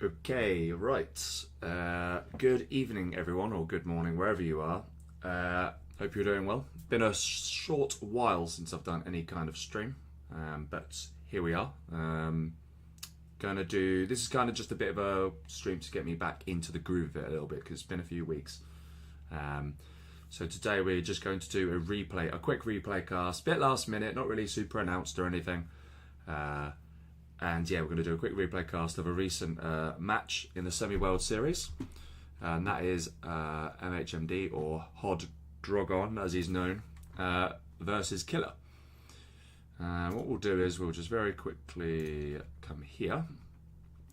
Okay, right. Good evening, everyone, or good morning, wherever you are. Hope you're doing well. Been a short while since I've done any kind of stream, but here we are. This is kind of just a bit of a stream to get me back into the groove of it a little bit, because it's been a few weeks. So today we're just going to do a quick replay cast, bit last minute, not really super announced or anything. And yeah, we're going to do a quick replay cast of a recent match in the Semi-World Series. And that is MHMD, or Hod Drogon as he's known, versus Killer. What we'll do is we'll just very quickly come here.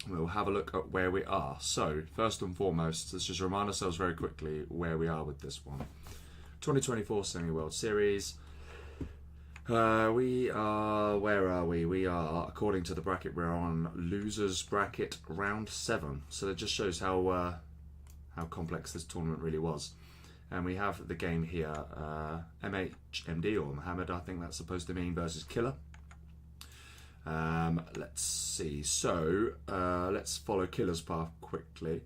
We'll have a look at where we are. So, first and foremost, let's just remind ourselves very quickly where we are with this one. 2024 Semi-World Series. Where are we? We are, according to the bracket, we're on losers bracket round 7. So that just shows how complex this tournament really was. And we have the game here, MHMD, or Mohammed, I think that's supposed to mean, versus Killer. Let's see. So let's follow Killer's path quickly.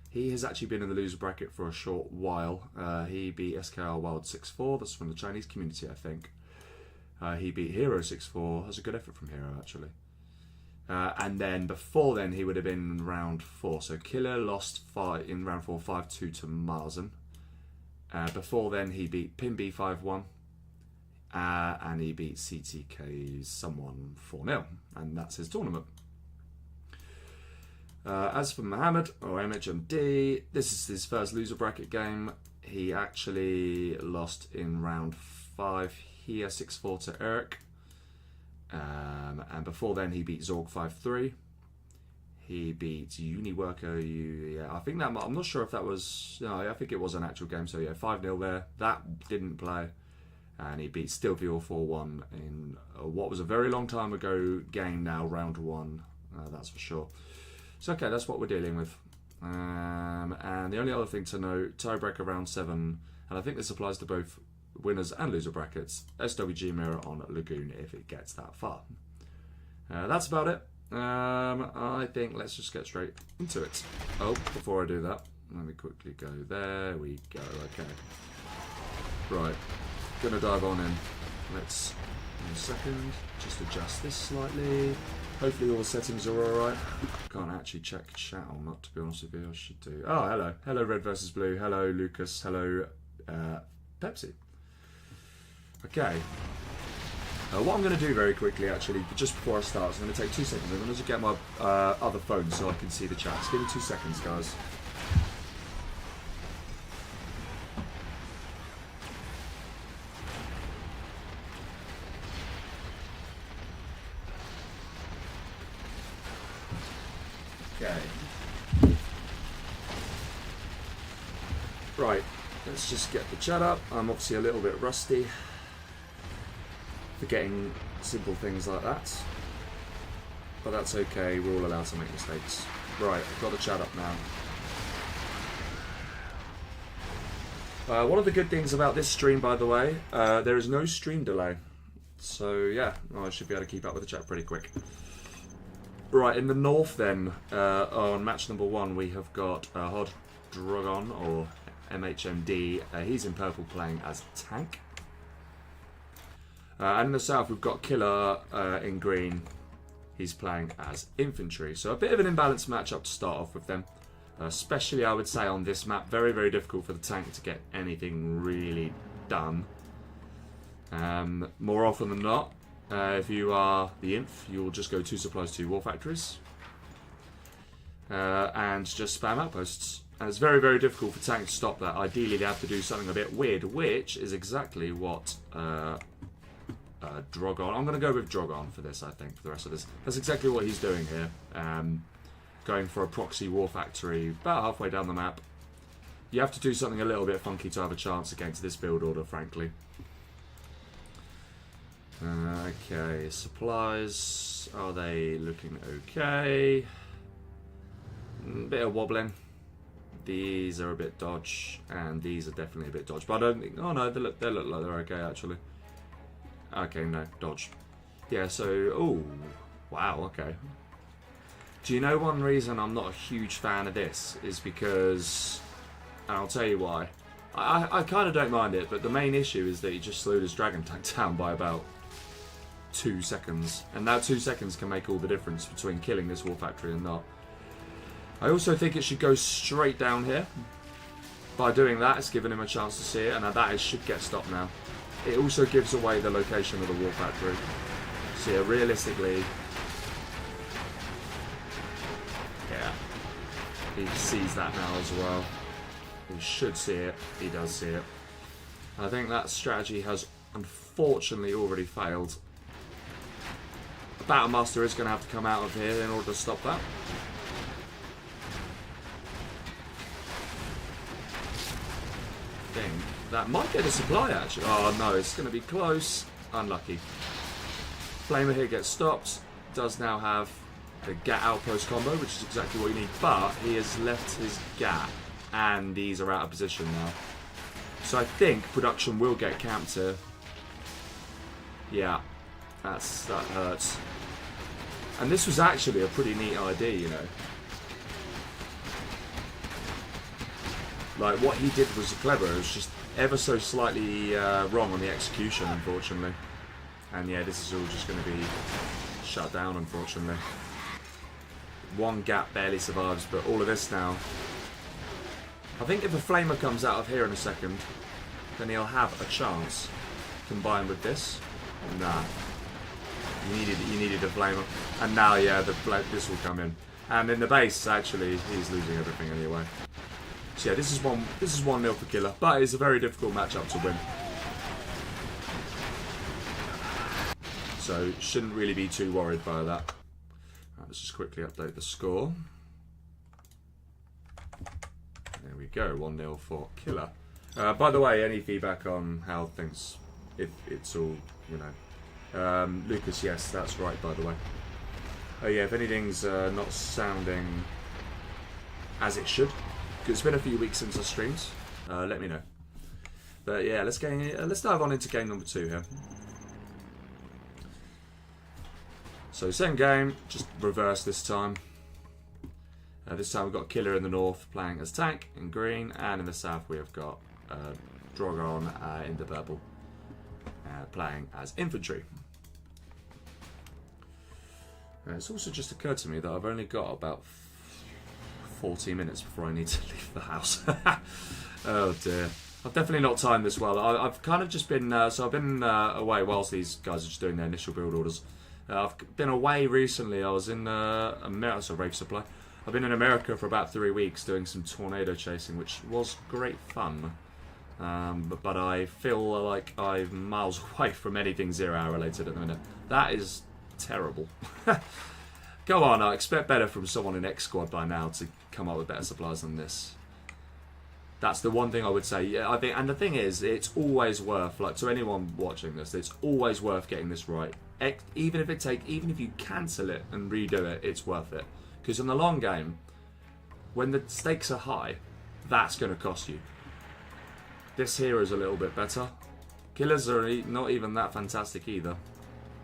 He has actually been in the loser bracket for a short while. He beat SKR Wild 6-4. That's from the Chinese community, I think. He beat Hero 6-4. That's a good effort from Hero, actually. And then before then, he would have been in round 4. So Killer lost in round 4, 5-2 to Marzen. Before then, he beat Pimby 5-1. And he beat CTK's someone 4-0. And that's his tournament. As for Mohammed, or MHMD, this is his first loser bracket game. He actually lost in round 5 here, 6-4 to Eric. And before then, he beat Zorg 5-3. He beat Uniworker. I think that, I'm not sure if that was, no, I think it was an actual game. So yeah, 5-0 there. That didn't play. And he beat Stilvior 4-1 in what was a very long time ago game now, round 1. That's for sure. So okay, that's what we're dealing with. And the only other thing to note, tiebreaker round 7, and I think this applies to both winners and loser brackets, SWG mirror on Lagoon if it gets that far. That's about it. I think let's just get straight into it. Oh, before I do that, let me quickly go. There we go. Okay. Right. Gonna dive on in. Let's, in a second, just adjust this slightly. Hopefully all the settings are alright. Can't actually check chat or not, to be honest with you. I should do. Oh, hello. Hello, Red versus Blue. Hello, Lucas. Hello, Pepsi. Okay. What I'm going to do very quickly, actually, just before I start, is I'm going to take 2 seconds. I'm going to just get my other phone so I can see the chat. Just give me 2 seconds, guys. Okay. Right. Let's just get the chat up. I'm obviously a little bit rusty. Forgetting simple things like that, but that's okay, we're all allowed to make mistakes. Right, I've got the chat up now. One of the good things about this stream, by the way, there is no stream delay, so yeah, I should be able to keep up with the chat pretty quick. Right, in the north then, on match number 1, we have got Hod Drogon, or MHMD. He's in purple playing as tank. And in the south, we've got Killer in green. He's playing as infantry. So a bit of an imbalanced matchup to start off with them. Especially, I would say, on this map. Very, very difficult for the tank to get anything really done. More often than not, if you are the inf, you'll just go 2 supplies, 2 war factories. And just spam outposts. And it's very, very difficult for tank to stop that. Ideally, they have to do something a bit weird, which is exactly what... Drogon. I'm going to go with Drogon for this, I think, for the rest of this. That's exactly what he's doing here. Going for a proxy war factory about halfway down the map. You have to do something a little bit funky to have a chance against this build order, frankly. Okay, supplies. Are they looking okay? Bit of wobbling. These are a bit dodge, and these are definitely a bit dodge. But I don't think... Oh no, they look like they're okay, actually. Okay, no, dodge. Yeah, so... Oh, wow, okay. Do you know one reason I'm not a huge fan of this is because, and I'll tell you why. I kind of don't mind it, but the main issue is that he just slowed his dragon tank down by about 2 seconds. And that 2 seconds can make all the difference between killing this war factory and not. I also think it should go straight down here. By doing that, it's given him a chance to see it, and that should get stopped now. It also gives away the location of the war factory. So yeah, realistically, yeah, he sees that now as well. He should see it. He does see it. I think that strategy has unfortunately already failed. The Battle Master is going to have to come out of here in order to stop that. I think that might get a supply actually. Oh no, it's going to be close. Unlucky. Flamer here gets stopped. Does now have the GAT outpost combo, which is exactly what you need. But he has left his GAT. And these are out of position now. So I think production will get camped here. Yeah, that hurts. And this was actually a pretty neat idea, you know. Like, what he did was clever. It was just ever so slightly wrong on the execution, unfortunately. And yeah, this is all just going to be shut down, unfortunately. One gap barely survives, but all of this now. I think if a Flamer comes out of here in a second, then he'll have a chance. Combined with this. Nah. You needed a Flamer. And now, yeah, this will come in. And in the base, actually, he's losing everything anyway. So yeah, this is 1-0 for Killer. But it's a very difficult matchup to win. So, shouldn't really be too worried by that. Right, let's just quickly update the score. There we go, 1-0 for Killer. By the way, any feedback on how things, if it's all, you know. Lucas, yes, that's right, by the way. Oh yeah, if anything's not sounding as it should, because it's been a few weeks since I streamed, let me know. But yeah, let's dive on into game number 2 here. So same game, just reverse this time. This time we've got Killer in the north playing as tank in green, and in the south we have got Drogon in the purple playing as infantry. It's also just occurred to me that I've only got about 40 minutes before I need to leave the house. Oh dear. I've definitely not timed this well. I've kind of just been, so I've been away whilst these guys are just doing their initial build orders. I've been away recently. I was in America, so Rave Supply. I've been in America for about 3 weeks doing some tornado chasing, which was great fun. But I feel like I'm miles away from anything 0 hour related at the minute. That is terrible. Go on, I expect better from someone in X Squad by now to come up with better supplies than this. That's the one thing I would say. Yeah, I think, and the thing is, it's always worth, like, to anyone watching this, it's always worth getting this right. Even if you cancel it and redo it, it's worth it. Because in the long game, when the stakes are high, that's going to cost you. This here is a little bit better. Killers are not even that fantastic either.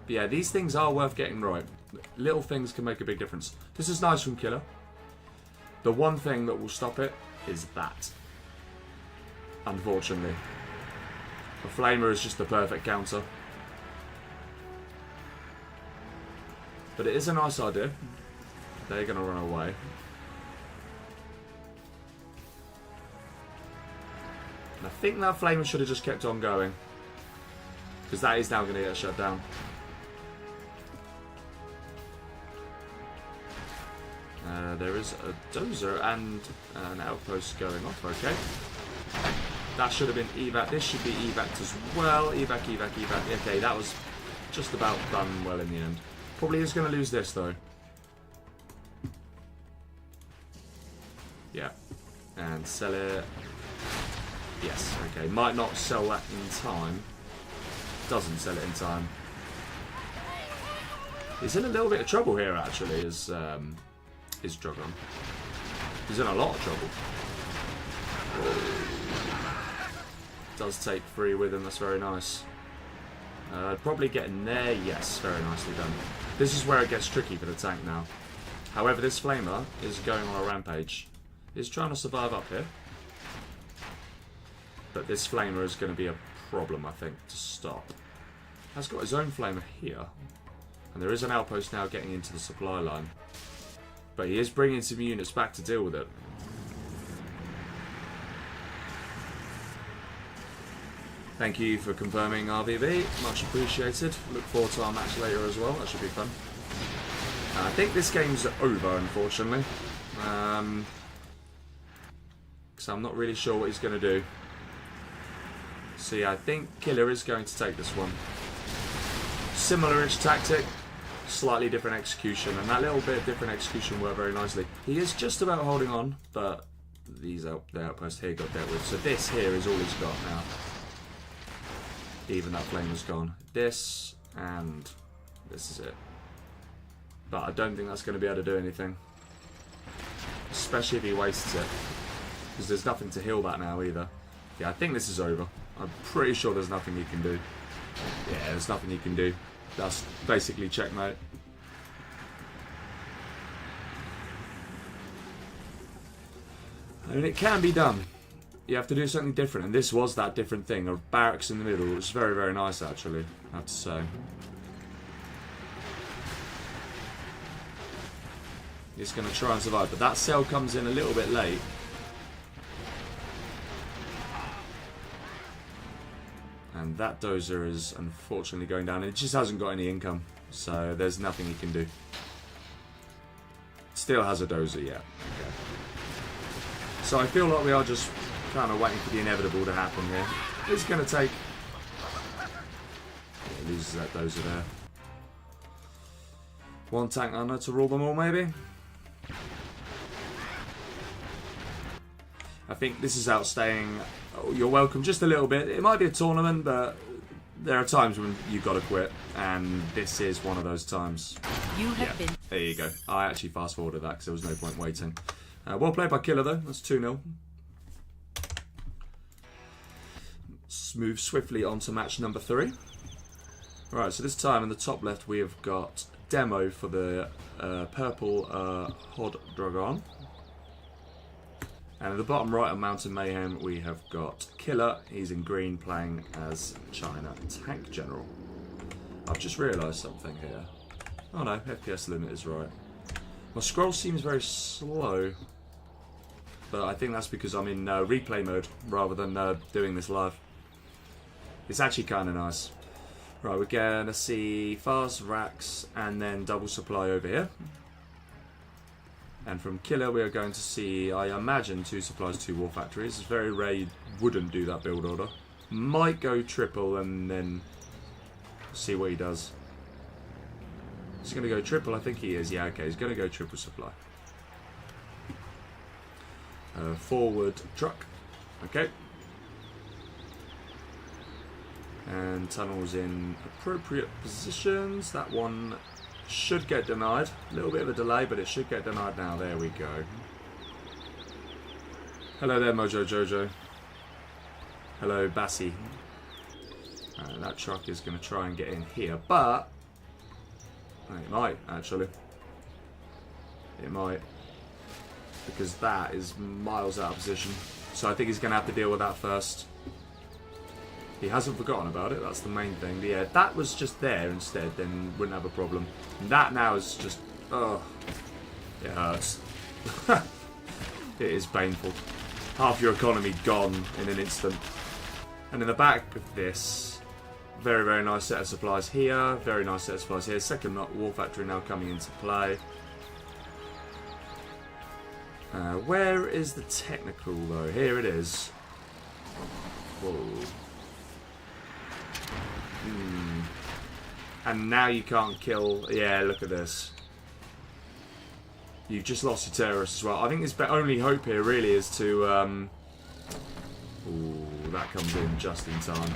But yeah, these things are worth getting right. Little things can make a big difference. This is nice from Killer. The one thing that will stop it is that. Unfortunately. The Flamer is just the perfect counter. But it is a nice idea. They're going to run away. And I think that Flamer should have just kept on going. Because that is now going to get shut down. There is a dozer and an outpost going off, okay. That should have been evac. This should be evac as well. Evac, evac, evac. Okay, that was just about done well in the end. Probably is going to lose this though. Yeah. And sell it. Yes, okay. Might not sell that in time. Doesn't sell it in time. He's in a little bit of trouble here actually, is Drogon. He's in a lot of trouble. Does take 3 with him, that's very nice. Probably getting there, yes, very nicely done. This is where it gets tricky for the tank now. However, this Flamer is going on a rampage. He's trying to survive up here. But this Flamer is going to be a problem, I think, to stop. Has got his own Flamer here. And there is an outpost now getting into the supply line. But he is bringing some units back to deal with it. Thank you for confirming RVB. Much appreciated. Look forward to our match later as well. That should be fun. I think this game's over, unfortunately. Because I'm not really sure what he's going to do. See, I think Killer is going to take this one. Similar-ish tactic, slightly different execution, and that little bit of different execution worked very nicely. He is just about holding on, but the outpost here got dealt with. So this here is all he's got now. Even that flame was gone. This, and this is it. But I don't think that's going to be able to do anything. Especially if he wastes it. Because there's nothing to heal that now either. Yeah, I think this is over. I'm pretty sure there's nothing he can do. Yeah, there's nothing he can do. That's basically checkmate. I mean, it can be done. You have to do something different, and this was that different thing. A barracks in the middle. It was very, very nice, actually, I have to say. He's going to try and survive, but that cell comes in a little bit late. And that dozer is unfortunately going down. It just hasn't got any income, so there's nothing he can do. Still has a dozer, yeah. Okay. So I feel like we are just kind of waiting for the inevitable to happen here. It's going to take... Yeah, loses that dozer there. One tank under to rule them all, maybe? I think this is outstaying. Oh, you're welcome just a little bit. It might be a tournament, but there are times when you've got to quit, and this is one of those times. You have been. There you go. I actually fast forwarded that because there was no point waiting. Well played by Killer, though. That's 2-0. Let's move swiftly on to match number 3. Right, so this time in the top left we have got Demo for the purple Hod Dragon. And at the bottom right of Mountain Mayhem we have got Killer. He's in green playing as China Tank General. I've just realised something here. Oh no, FPS limit is right. My scroll seems very slow. But I think that's because I'm in replay mode rather than doing this live. It's actually kind of nice. Right, we're going to see fast racks and then double supply over here. And from Killer we are going to see, I imagine, 2 supplies, 2 war factories. It's very rare you wouldn't do that build order. Might go triple and then see what he does. He's going to go triple, I think he is. Yeah, okay, he's going to go triple supply. Forward truck. Okay. And tunnels in appropriate positions. That one should get denied. A little bit of a delay, but it should get denied now. There we go. Hello there, Mojo Jojo. Hello, Bassi. That truck is going to try and get in here, but it might, actually. It might. Because that is miles out of position. So I think he's going to have to deal with that first. He hasn't forgotten about it, that's the main thing. But yeah, if that was just there instead, then wouldn't have a problem. And that now is just... oh, it hurts. It is painful. Half your economy gone in an instant. And in the back of this, very, very nice set of supplies here. Very nice set of supplies here. Second war factory now coming into play. Where is the technical though? Here it is. Whoa. And now you can't kill. Yeah, look at this. You've just lost your terrorists as well. I think his only hope here really is to... ooh, that comes in just in time.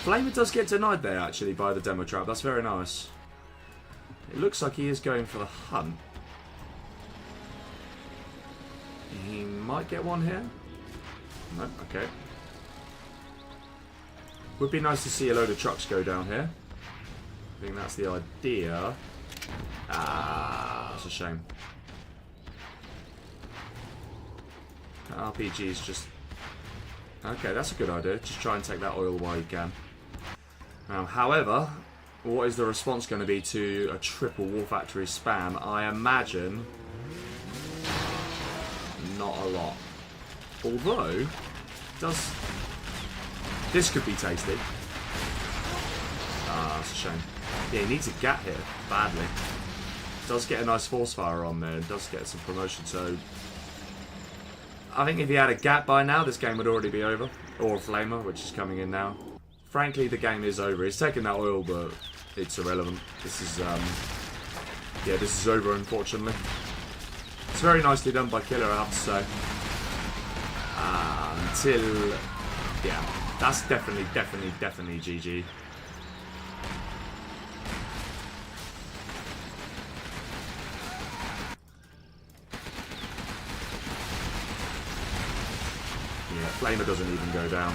Flamer does get denied there actually by the demo trap. That's very nice. It looks like he is going for the hunt. He might get one here. No, okay. Would be nice to see a load of trucks go down here. I think that's the idea. Ah, that's a shame. RPG's just... Okay, that's a good idea. Just try and take that oil while you can. However, what is the response going to be to a triple War Factory spam? I imagine not a lot. Although, this could be tasty. Ah, that's a shame. Yeah, he needs a gap here, badly. Does get a nice force fire on there, and does get some promotion, so... I think if he had a gap by now, this game would already be over. Or a flamer, which is coming in now. Frankly, the game is over. He's taken that oil, but it's irrelevant. This is, yeah, this is over, unfortunately. It's very nicely done by Killer, I have to say. Until... Yeah, that's definitely GG. Yeah, Flamer doesn't even go down.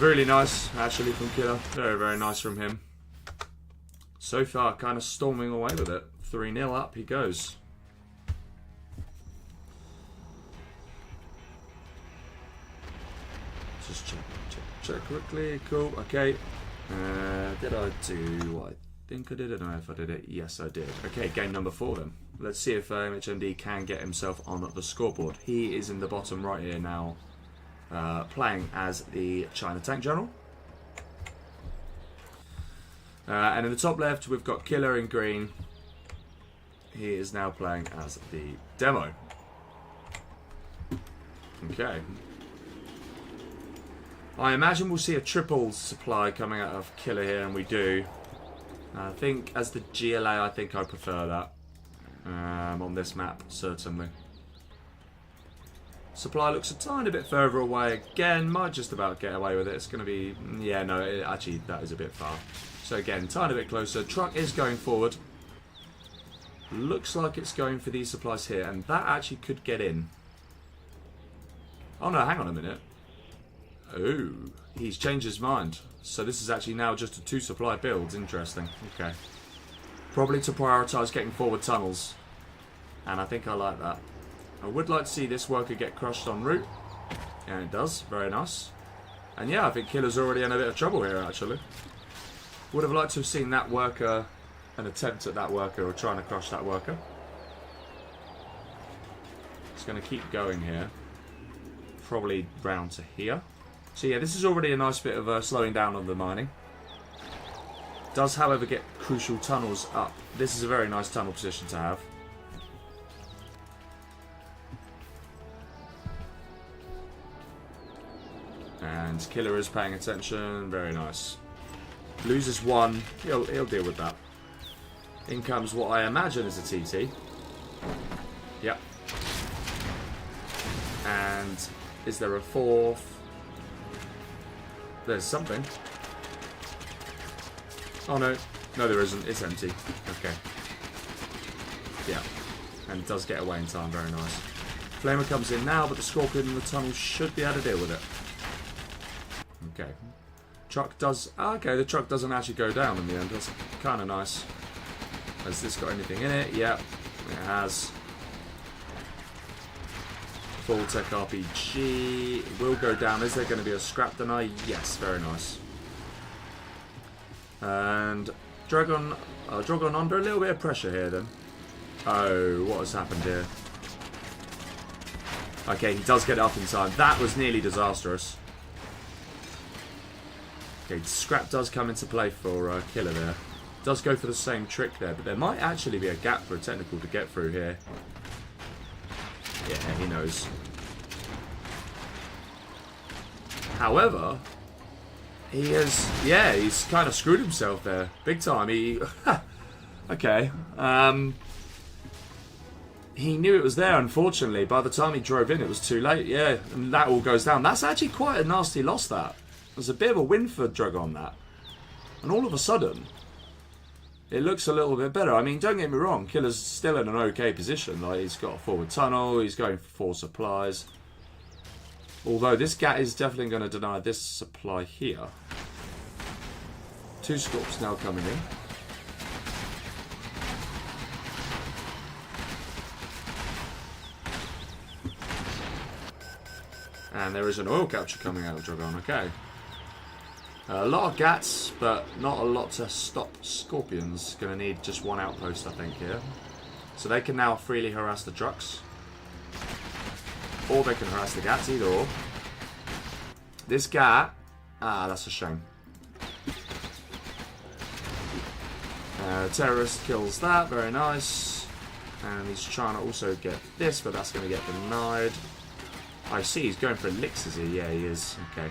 Really nice, actually, from Killer. Very, very nice from him. So far, kind of storming away with it. 3-0 up, he goes. Just check quickly. Cool, okay. Did I do what I think I did? I don't know if I did it. Yes, I did. Okay, game number 4 then. Let's see if MHMD can get himself on the scoreboard. He is in the bottom right here now, playing as the China Tank General. And in the top left, we've got Killer in green. He is now playing as the demo. Okay. I imagine we'll see a triple supply coming out of Killer here, and we do. I think as the GLA, I think I prefer that. On this map, certainly. Supply looks a tiny bit further away again. Might just about get away with it. It's going to be... Yeah, no, actually, that is a bit far. So again, tiny bit closer. Truck is going forward. Looks like it's going for these supplies here. And that actually could get in. Oh no, hang on a minute. Oh, he's changed his mind. So this is actually now just a 2 supply build. Interesting. Okay. Probably to prioritise getting forward tunnels. And I think I like that. I would like to see this worker get crushed en route. And it does. Very nice. And yeah, I think Killer's already in a bit of trouble here, actually. Would have liked to have seen that worker, an attempt at that worker, or trying to crush that worker. It's going to keep going here. Probably round to here. So yeah, this is already a nice bit of slowing down on the mining. Does, however, get crucial tunnels up. This is a very nice tunnel position to have. And Killer is paying attention. Very nice. Loses 1. He'll deal with that. In comes what I imagine is a TT. Yep. And is there a 4th? There's something. Oh no. No, there isn't. It's empty. Okay. Yeah. And it does get away in time. Very nice. Flamer comes in now, but the Scorpion in the tunnel should be able to deal with it. Okay. Truck does... Okay, the truck doesn't actually go down in the end. That's kind of nice. Has this got anything in it? Yep. It has. Full Tech RPG. It will go down. Is there going to be a scrap deny? Yes. Very nice. And Dragon under a little bit of pressure here then. Oh, what has happened here? Okay, he does get it up in time. That was nearly disastrous. Okay, scrap does come into play for Killer there. Does go for the same trick there, but there might actually be a gap for a technical to get through here. Yeah, he knows. However, he has... Yeah, he's kind of screwed himself there. Big time. He... Okay. He knew it was there, unfortunately. By the time he drove in, it was too late. Yeah, and that all goes down. That's actually quite a nasty loss, that. There's a bit of a win for Drug on that. And all of a sudden, it looks a little bit better. I mean, don't get me wrong. Killer's still in an okay position. Like, he's got a forward tunnel. He's going for 4 supplies. Although this GAT is definitely going to deny this supply here. 2 Scorps now coming in. And there is an oil capture coming out of Drogon, okay. A lot of Gats, but not a lot to stop Scorpions. Gonna need just 1 outpost, I think, here. So they can now freely harass the trucks. Or they can harass the Gats, either or. This Gat... Ah, that's a shame. Terrorist kills that, very nice. And he's trying to also get this, but that's going to get denied. I see, he's going for elixirs here. Yeah, he is. Okay.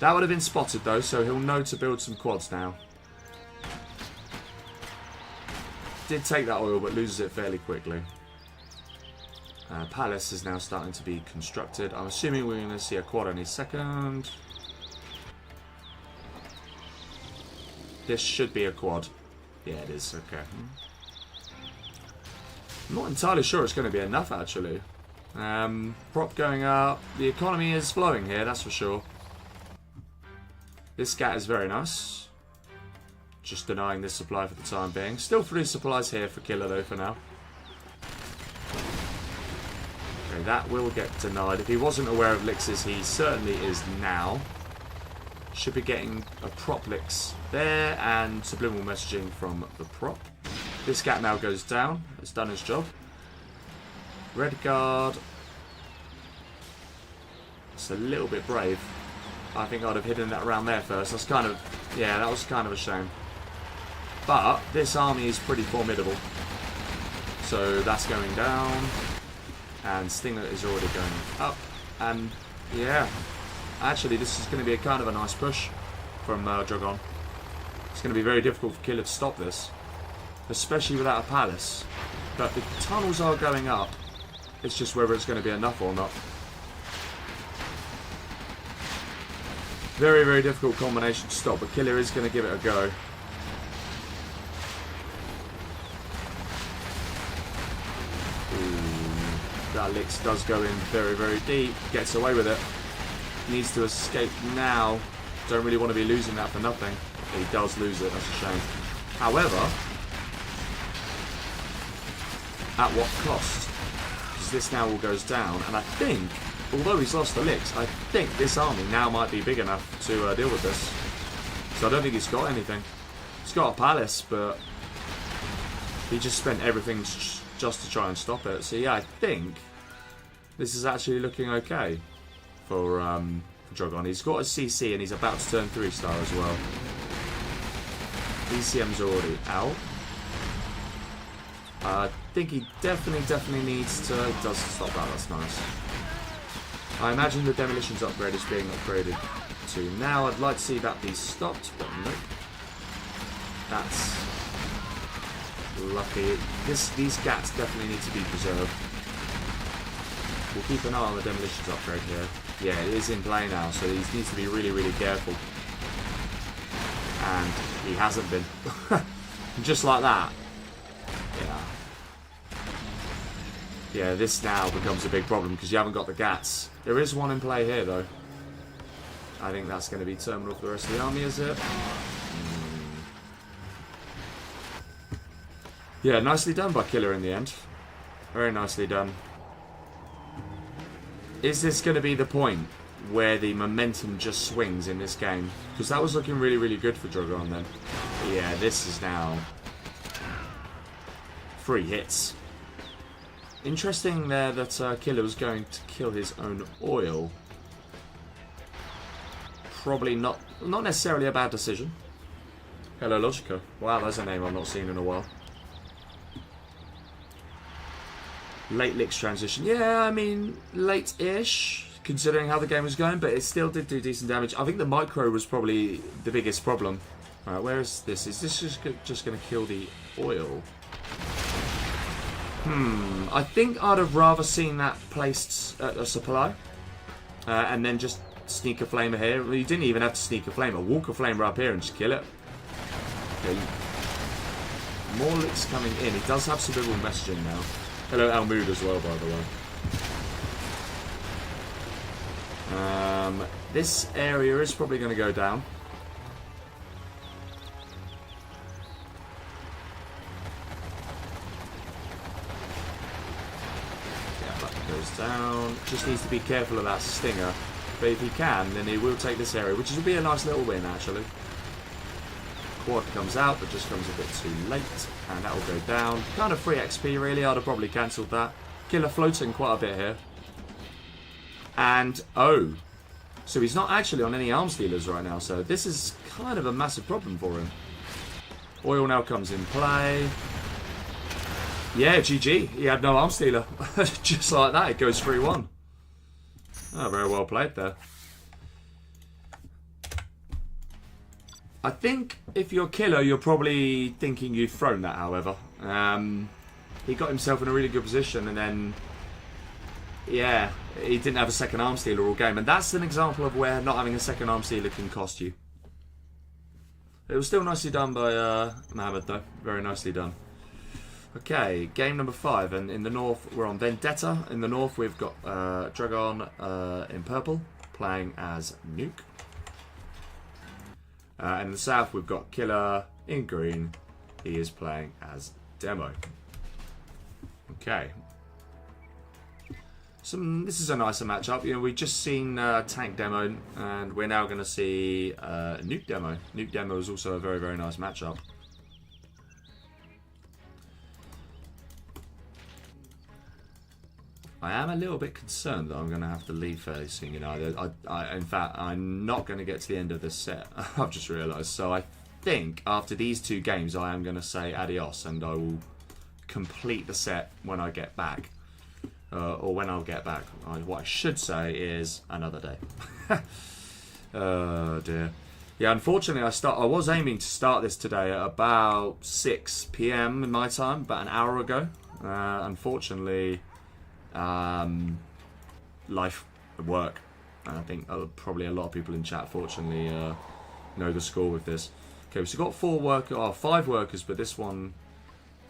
That would have been spotted, though, so he'll know to build some quads now. Did take that oil, but loses it fairly quickly. Palace is now starting to be constructed. I'm assuming we're going to see a quad any second. This should be a quad. Yeah, it is. Okay. I'm not entirely sure it's going to be enough, actually. Prop going up. The economy is flowing here, that's for sure. This Gat is very nice. Just denying this supply for the time being. Still 3 supplies here for Killer, though, for now. Okay, that will get denied. If he wasn't aware of elixirs, he certainly is now. Should be getting a prop lix there, and subliminal messaging from the prop. This Gat now goes down. It's done its job. Red guard. It's a little bit brave. I think I'd have hidden that around there first. That's kind of... Yeah, that was kind of a shame. But this army is pretty formidable. So that's going down. And Stinger is already going up. And yeah. Actually, this is going to be a kind of a nice push from Drogon. It's going to be very difficult for Killer to stop this. Especially without a palace. But the tunnels are going up. It's just whether it's going to be enough or not. Very, very difficult combination to stop, but Killer is going to give it a go. Ooh, that Lix does go in very, very deep. Gets away with it. Needs to escape now. Don't really want to be losing that for nothing. He does lose it, that's a shame. However, at what cost? Because this now all goes down, and I think, although he's lost the Lix, I think this army now might be big enough to deal with this. So I don't think he's got anything. He's got a palace, but he just spent everything just to try and stop it. So yeah, I think this is actually looking okay for Drogon. He's got a CC and he's about to turn 3-star as well. ECM's already out. I think he definitely needs to... He does stop that, that's nice. I imagine the demolitions upgrade is being upgraded to now. I'd like to see that be stopped, but nope. That's lucky. These Gats definitely need to be preserved. We'll keep an eye on the demolitions upgrade here. Yeah, it is in play now, so he needs to be really, really careful. And he hasn't been. Just like that. Yeah. Yeah, this now becomes a big problem because you haven't got the Gats. There is one in play here, though. I think that's going to be terminal for the rest of the army, is it? Yeah, nicely done by Killer in the end. Very nicely done. Is this going to be the point where the momentum just swings in this game? Because that was looking really, really good for Drogon then. But yeah, this is now 3 hits. Interesting there that Killer was going to kill his own oil. Probably not necessarily a bad decision. Hello, Logica. Wow, that's a name I've not seen in a while. Late Lix transition. Yeah, I mean, late-ish, considering how the game was going, but it still did do decent damage. I think the micro was probably the biggest problem. Alright, where is this? Is this just going to kill the oil? I think I'd have rather seen that placed at a supply. And then just sneak a flamer here. Well, you didn't even have to sneak a flamer. Walk a flamer up here and just kill it. Okay. More Lix coming in. He does have subliminal messaging now. Hello, Almood as well, by the way. This area is probably going to go down. goes down. Just needs to be careful of that stinger. But if he can, then he will take this area, which will be a nice little win, actually. Quad comes out, but just comes a bit too late. And that will go down. Kind of free XP, really. I'd have probably cancelled that. Killer floating quite a bit here. And, oh. So he's not actually on any arms dealers right now. So this is kind of a massive problem for him. Oil now comes in play. Yeah, GG. He had no arms dealer. Just like that, it goes 3-1. Oh, very well played there. I think if you're Killer, you're probably thinking you've thrown that, however. He got himself in a really good position, and then, yeah, he didn't have a second arms dealer all game. And that's an example of where not having a second arms dealer can cost you. It was still nicely done by Mohammed, though. Very nicely done. Okay, game number 5, and in the north we're on Vendetta. In the north we've got Dragon in purple, playing as Nuke. In the south we've got Killer in green. He is playing as Demo. Okay. This is a nicer matchup. You know, we've just seen Tank Demo, and we're now going to see Nuke Demo. Nuke Demo is also a very, very nice matchup. I am a little bit concerned that I'm going to have to leave fairly soon. You know, in fact, I'm not going to get to the end of this set. I've just realised. So I think after these 2 games, I am going to say adios, and I will complete the set when I get back, or when I'll get back. What I should say is another day. Oh dear. Yeah, unfortunately, I was aiming to start this today at about 6 PM in my time, about an hour ago. Unfortunately. Life, work, and I think probably a lot of people in chat fortunately know the score with this. Okay, so we've got 5 workers, but this one,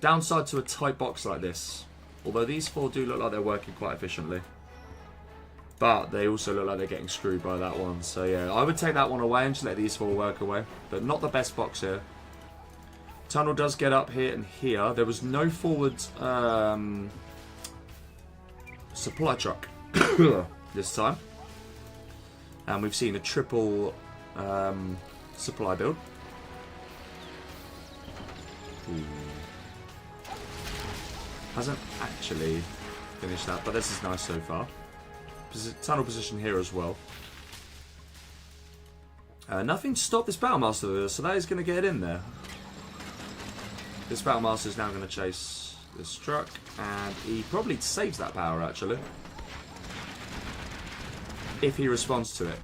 downside to a tight box like this, although these 4 do look like they're working quite efficiently, but they also look like they're getting screwed by that one. So yeah, I would take that one away and just let these 4 work away, but not the best box here. Tunnel does get up here and here. There was no forward supply truck this time, and we've seen a triple supply build. Hasn't actually finished that, but this is nice so far. Tunnel position here as well. Nothing to stop this Battlemaster, so that is going to get in there. This Battlemaster is now going to chase this truck, and he probably saves that power actually, if he responds to it,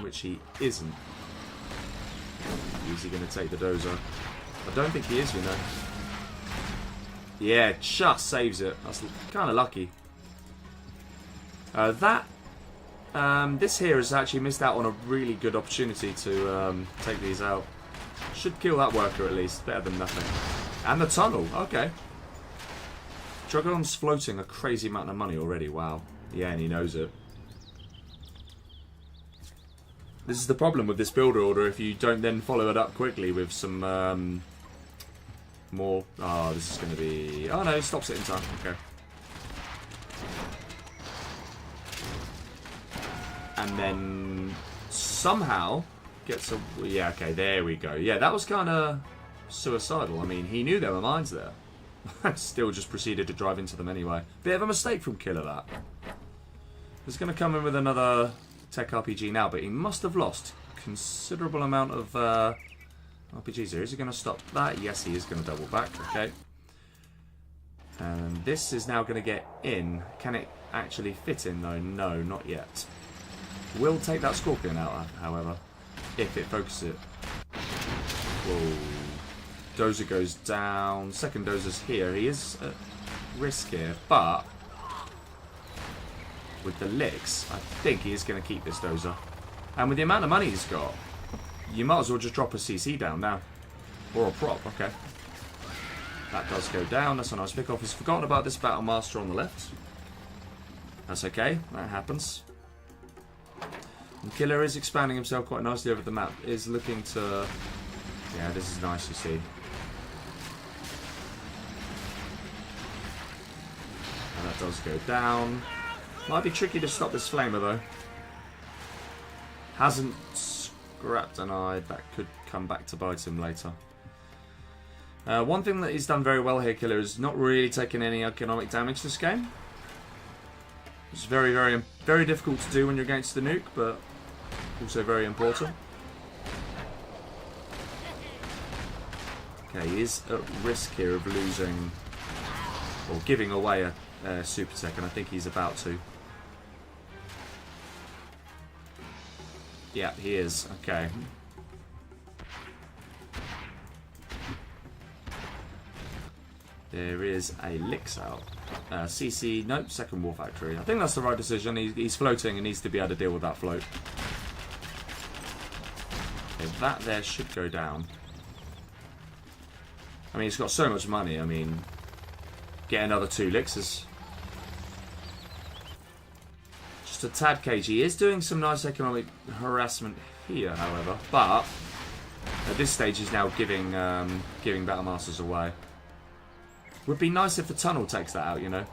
which he isn't. Is he going to take the dozer? I don't think he is, you know. Yeah, just saves it. That's kind of lucky. This here has actually missed out on a really good opportunity to take these out. Should kill that worker at least, better than nothing. And the tunnel, okay. Dragon's floating a crazy amount of money already, wow. Yeah, and he knows it. This is the problem with this builder order, if you don't then follow it up quickly with some more... Oh, this is going to be... Oh no, he stops it in time, okay. And then somehow gets a... Yeah, okay, there we go. Yeah, that was kind of suicidal. I mean, he knew there were mines there. Still just proceeded to drive into them anyway. Bit of a mistake from Killer, that. He's going to come in with another tech RPG now, but he must have lost a considerable amount of RPGs here. Is he going to stop that? Yes, he is going to double back. Okay. And this is now going to get in. Can it actually fit in, though? No, not yet. Will take that Scorpion out, however, if it focuses it. Whoa. Dozer goes down. Second Dozer's here. He is at risk here, but with the licks, I think he is going to keep this Dozer. And with the amount of money he's got, you might as well just drop a CC down now. Or a prop, okay. That does go down. That's a nice pick off. He's forgotten about this Battlemaster on the left. That's okay. That happens. And Killer is expanding himself quite nicely over the map. Is looking to... Yeah, this is nice, you see. And that does go down. Might be tricky to stop this flamer though. Hasn't scrapped an eye. That could come back to bite him later. One thing that he's done very well here, Killer, is not really taking any economic damage this game. It's very, very, very difficult to do when you're against the nuke, but also very important. Okay, he is at risk here of losing or giving away a super tech, and I think he's about to. Yeah, he is. Okay. There is a Licks out. CC, nope, second War Factory. I think that's the right decision. He's floating and needs to be able to deal with that float. Okay, that there should go down. I mean, he's got so much money. I mean, get another 2 Licks is just a tad cagey. He is doing some nice economic harassment here, however. But at this stage, he's now giving Battle Masters away. Would be nice if the tunnel takes that out, you know.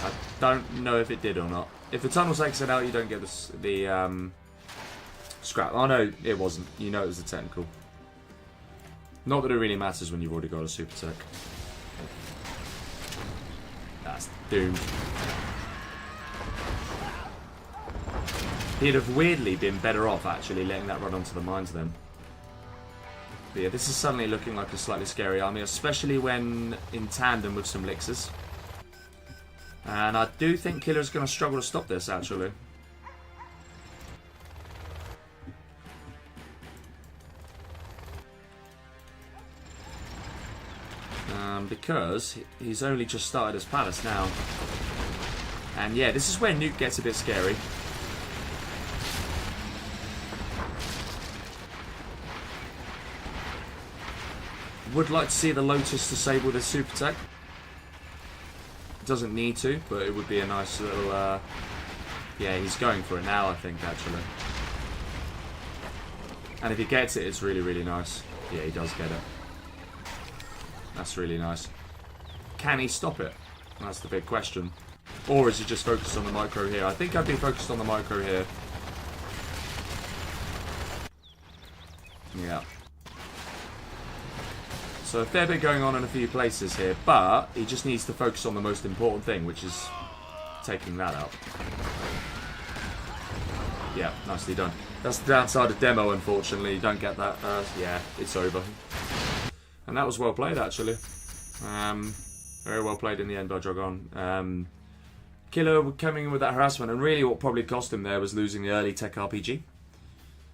I don't know if it did or not. If the tunnel takes it out, you don't get the scrap. Oh no, it wasn't. You know it was a technical. Not that it really matters when you've already got a super tech. That's doomed. He'd have weirdly been better off actually letting that run onto the mines then. But yeah, this is suddenly looking like a slightly scary army, especially when in tandem with some Lixers. And I do think Killer's going to struggle to stop this, actually. Because he's only just started his palace now. And yeah, this is where Nuke gets a bit scary. Would like to see the Lotus disable this super tech. Doesn't need to, but it would be a nice little... yeah, he's going for it now, I think, actually. And if he gets it, it's really, really nice. Yeah, he does get it. That's really nice. Can he stop it? That's the big question. Or is he just focused on the micro here? I think I'd be focused on the micro here. Yeah. So a fair bit going on in a few places here, but he just needs to focus on the most important thing, which is taking that out. Yeah, nicely done. That's the downside of demo, unfortunately. You don't get that. Yeah, it's over. And that was well played, actually. Very well played in the end by Drogon. Killer coming in with that harassment, and really what probably cost him there was losing the early tech RPG.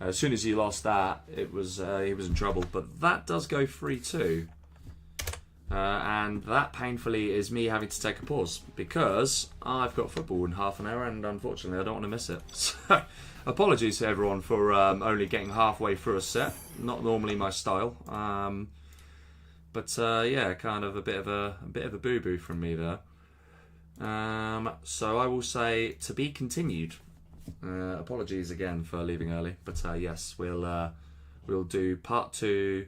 As soon as he lost that, it was he was in trouble. But that does go free too. And that painfully is me having to take a pause because I've got football in half an hour and unfortunately I don't want to miss it. So apologies to everyone for only getting halfway through a set. Not normally my style. But yeah, kind of a bit of a boo-boo from me there. So I will say to be continued. Apologies again for leaving early, but yes, we'll do part 2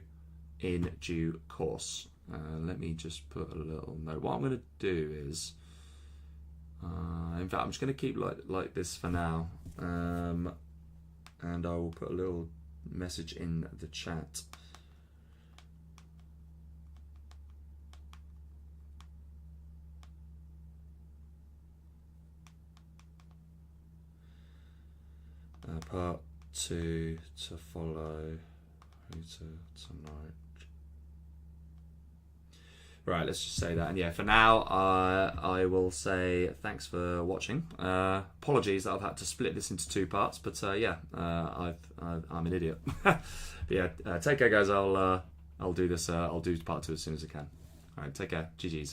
in due course. Let me just put a little note. What I'm going to do is, in fact, I'm just going to keep like this for now, and I will put a little message in the chat. Part 2 to follow tonight. Right, let's just say that. And yeah, for now, I will say thanks for watching. Apologies that I've had to split this into 2 parts, but yeah, I'm an idiot. Yeah, take care, guys. I'll do this. I'll do part 2 as soon as I can. All right, take care. GG's.